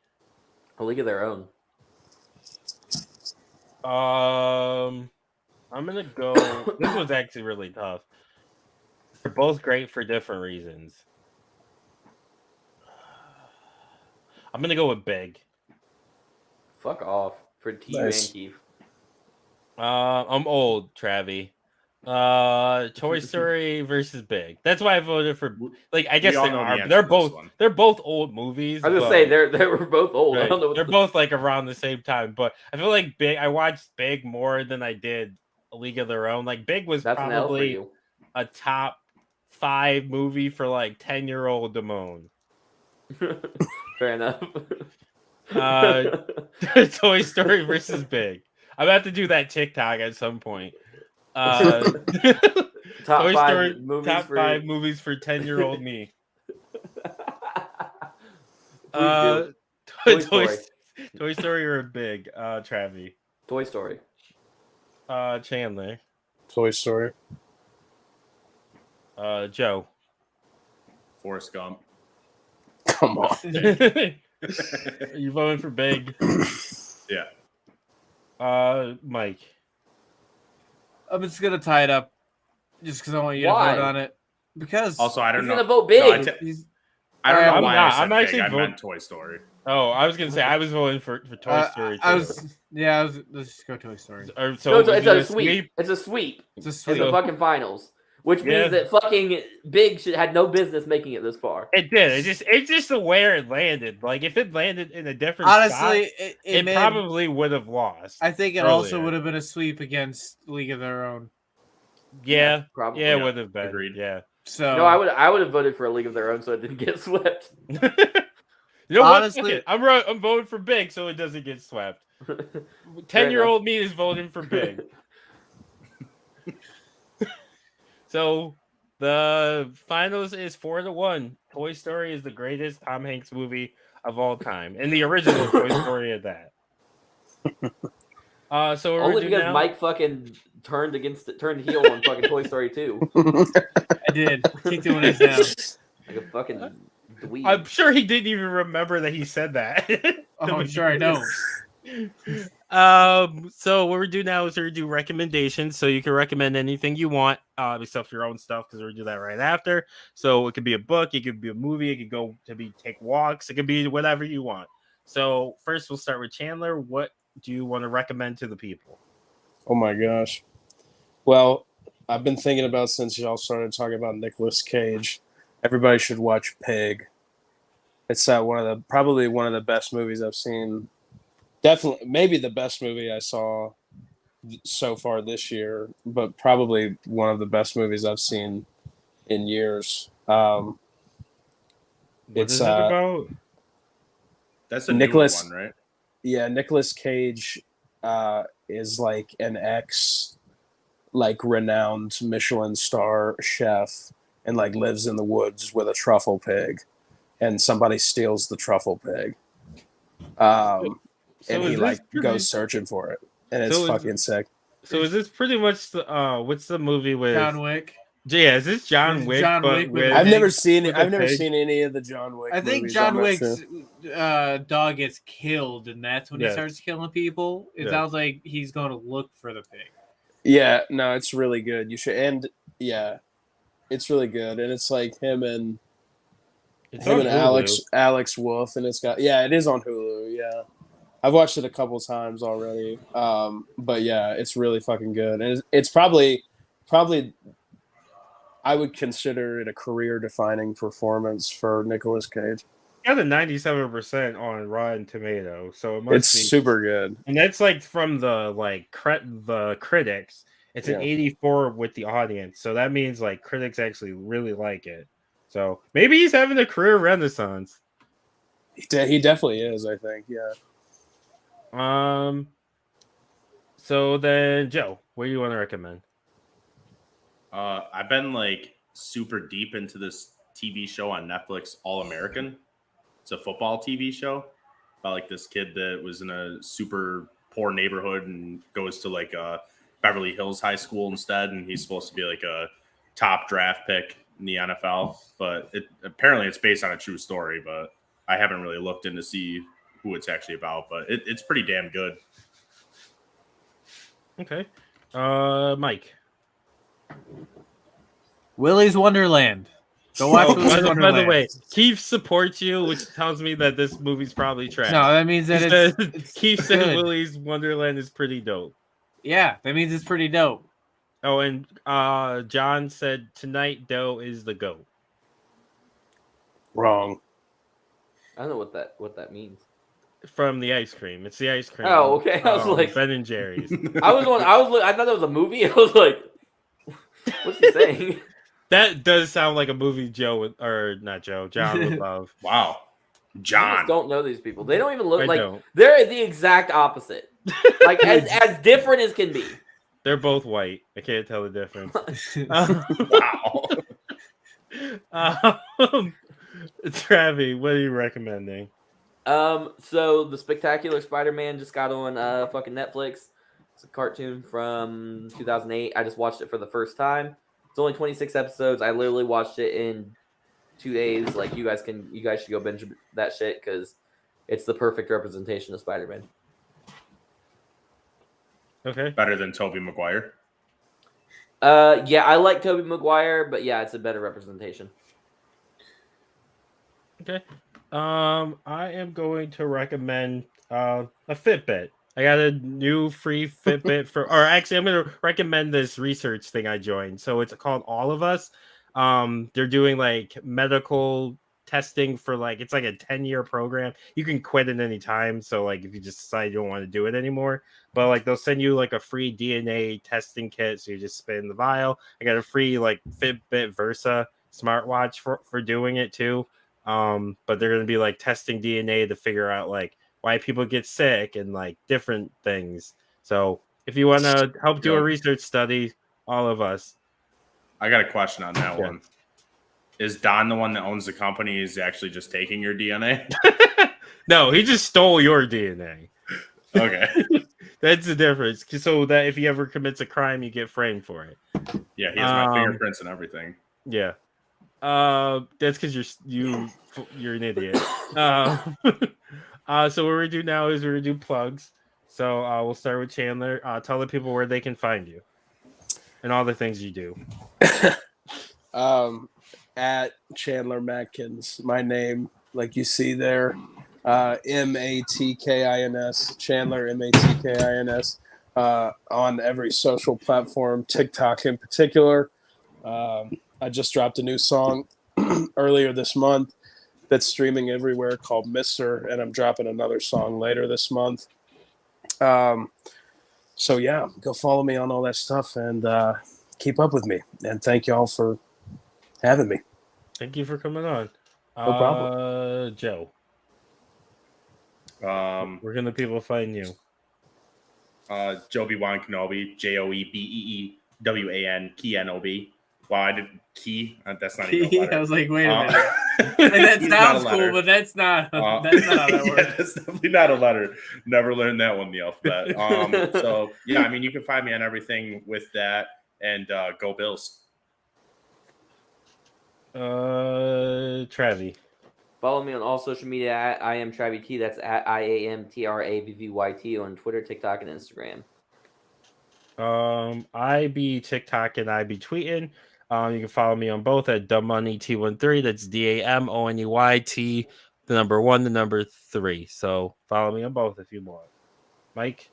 A League of Their Own. I'm gonna go. This one's actually really tough. They're both great for different reasons. I'm gonna go with Big. Fuck off for T Nice. and Keith. I'm old, Travi. Toy Story versus Big. That's why I voted for. Like, I guess all they know the are. answer They're to this both. one. They're both old movies. I was gonna but- say they were both old. I Right. don't know what They're both like around the same time, but I feel like Big. I watched Big more than I did A League of Their Own. Like Big was that's an L for probably you. a top 5 movie for like 10-year-old Damone. Fair enough. Toy Story versus Big. I'm gonna have to do that TikTok at some point. top Toy 5 Story, movies top for 5 movies for 10-year-old me. Please do. Toy Story. Toy Story or Big, Travi. Toy Story. Chandler. Toy Story. Joe. Forrest Gump. Come on. Are you voting for Big? Yeah. Mike. I'm just gonna tie it up, just because I want you Why? to vote on it. Because Also, I don't He's know. gonna vote No, Big. he's, I don't know I'm why not. I said I'm Big. actually I vote- meant Toy Story. Oh, I was gonna say I was voting for Toy Story. let's just go Toy Story. Or, No, so it's was a it sweep. It's a sweep. It's a It's sweep. the fucking finals, which Yeah. means that fucking Big had no business making it this far. It did. It's just the where it landed. Like if it landed in a different Honestly, spot, it it may probably would have lost. I think it also earlier. would have been a sweep against League of Their Own. Yeah, Probably. yeah, it Yeah, would have been. agreed. Yeah. So No, I would have voted for a League of Their Own so it didn't get swept. You know what? Honestly- Fuck it. I'm voting for Big so it doesn't get swept. 10-year-old me is voting for Big. So the finals is 4-1. Toy Story is the greatest Tom Hanks movie of all time, and the original Toy Story at that. So what Only we're doing because now, Mike fucking turned heel on fucking Toy Story 2. I did. Kicked him when he's down. Like a fucking dweeb. I'm sure he didn't even remember that he said that. Oh, I'm sure I don't. So what we do now is we do recommendations. So you can recommend anything you want, except for your own stuff, because we'll do that right after. So it could be a book, it could be a movie, it could go to be take walks, it could be whatever you want. So first we'll start with Chandler. What do you want to recommend to the people? Oh my gosh. Well, I've been thinking about since y'all started talking about Nicolas Cage. Everybody should watch Pig. It's probably one of the best movies I've seen. Definitely, maybe the best movie I saw so far this year, but probably one of the best movies I've seen in years. What It's is it about? That's a Nicolas- newer one, right? Yeah, Nicolas Cage is like an renowned Michelin star chef and like lives in the woods with a truffle pig, and somebody steals the truffle pig. And he like goes searching for it, and it's fucking sick. So is this pretty much the what's the movie with John Wick. Yeah, is this John Wick? John but Wick with with- a I've pig. never seen it. With a I've never pig. seen any of the John Wick. I think movies, John I'm not Wick's sure. dog gets killed, and that's when he Yeah. starts killing people. It Yeah. sounds like he's going to look for the pig. Yeah, no, it's really good. You should, and yeah, it's really good, and it's like him and It's on Hulu. Alex Wolf, and it is on Hulu. Yeah, I've watched it a couple times already. But yeah, it's really fucking good, and it's probably I would consider it a career-defining performance for Nicolas Cage. Got a 97% on Rotten Tomato, so it must It's be super good. And that's like from the the critics. It's an Yeah. 84 with the audience, so that means like critics actually really like it. So maybe he's having a career renaissance. He definitely is. I think. Yeah. So then, Joe, what do you want to recommend? I've been like super deep into this TV show on Netflix, All American. It's a football TV show about like this kid that was in a super poor neighborhood and goes to like a Beverly Hills high school instead, and he's supposed to be like a top draft pick in the NFL. But apparently it's based on a true story, but I haven't really looked in to see who it's actually about. But it's pretty damn good. Okay, Mike. Willy's Wonderland. Go watch Oh, Willy's by Wonderland. the way, Keith supports you, which tells me that this movie's probably trash. No, that means that it's Keith said good. Willy's Wonderland is pretty dope. Yeah, that means it's pretty dope. Oh, and John said tonight Doe is the GOAT. Wrong. I don't know what that means. From the ice cream. It's the ice cream. Oh, okay. I was like, Ben and Jerry's. I thought that was a movie. I was like, what's he saying? That does sound like a movie Joe would, or not Joe, John would love. Wow, I John. just don't know these people. They don't even look I like don't. they're the exact opposite. Like as different as can be. They're both white. I can't tell the difference. Wow. Travi, what are you recommending? So the Spectacular Spider-Man just got on fucking Netflix. It's a cartoon from 2008. I just watched it for the first time. It's only 26 episodes. I literally watched it in 2 days. Like you guys should go binge that shit because it's the perfect representation of Spider-Man. Okay. Better than Tobey Maguire. Yeah, I like Tobey Maguire, but yeah, it's a better representation. Okay. I am going to recommend a Fitbit. I got a new free Fitbit I'm going to recommend this research thing I joined. So it's called All of Us. They're doing like medical testing for like, it's like a 10-year program. You can quit at any time. So like, if you just decide you don't want to do it anymore, but like they'll send you like a free DNA testing kit. So you just spin the vial. I got a free like Fitbit Versa smartwatch for doing it too. But they're going to be like testing DNA to figure out like why people get sick and like different things. So if you want to help do a research study, All of Us. I got a question on that one. Is Don the one that owns the company? Is actually just taking your DNA? No, he just stole your DNA. Okay. That's the difference. So that if he ever commits a crime, you get framed for it. Yeah, he has my fingerprints and everything. Yeah. That's because you're an idiot. So what we're gonna do now is we're gonna do plugs. So we'll start with Chandler. Tell the people where they can find you and all the things you do. At Chandler Matkins, my name, like you see there, Matkins, Chandler Matkins, on every social platform, TikTok in particular. I just dropped a new song earlier this month that's streaming everywhere called Mister, and I'm dropping another song later this month. So yeah, go follow me on all that stuff and keep up with me. And thank y'all for having me. Thank you for coming on. No problem. Joe. Where can the people find you? Joby Wan Kenobi, JOEBEEWAN Kenob. Wow, I did key. That's not even a letter. I was like, wait a minute. Like, that sounds cool, but that's not. That's not how that works. Yeah, that's definitely not a letter. Never learned that one in the alphabet. So yeah, I mean, you can find me on everything with that, and go Bills. Travi. Follow me on all social media at I am Travy T. That's at IAMTRAVVYT on Twitter, TikTok, and Instagram. I be TikTok and I be tweeting. You can follow me on both at DumbMoneyT13. That's DAMONEYT, the number 1, the number 3. So follow me on both if you want. Mike?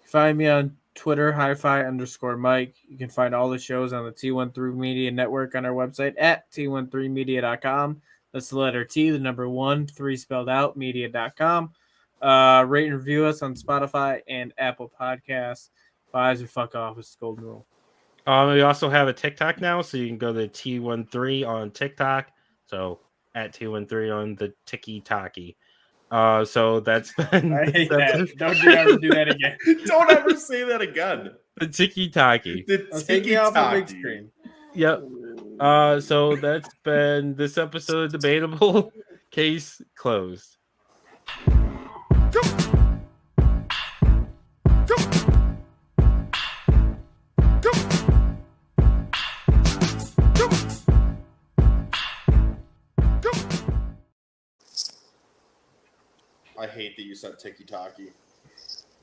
Find me on Twitter, hi-fi_Mike. You can find all the shows on the T13 Media Network on our website at T13media.com. That's the letter T, the number 1, 3 spelled out, media.com. Rate and review us on Spotify and Apple Podcasts. Fives or fuck off is the golden rule. We also have a TikTok now, so you can go to T13 on TikTok. So at T13 on the Tiki-Taki. So that's been. I hate that. Don't you ever do that again. Don't ever say that again. The Tiki-Taki. Take me off the big screen. Yep. So that's been this episode of Debatable. Case closed. I hate that you said tiki-taki.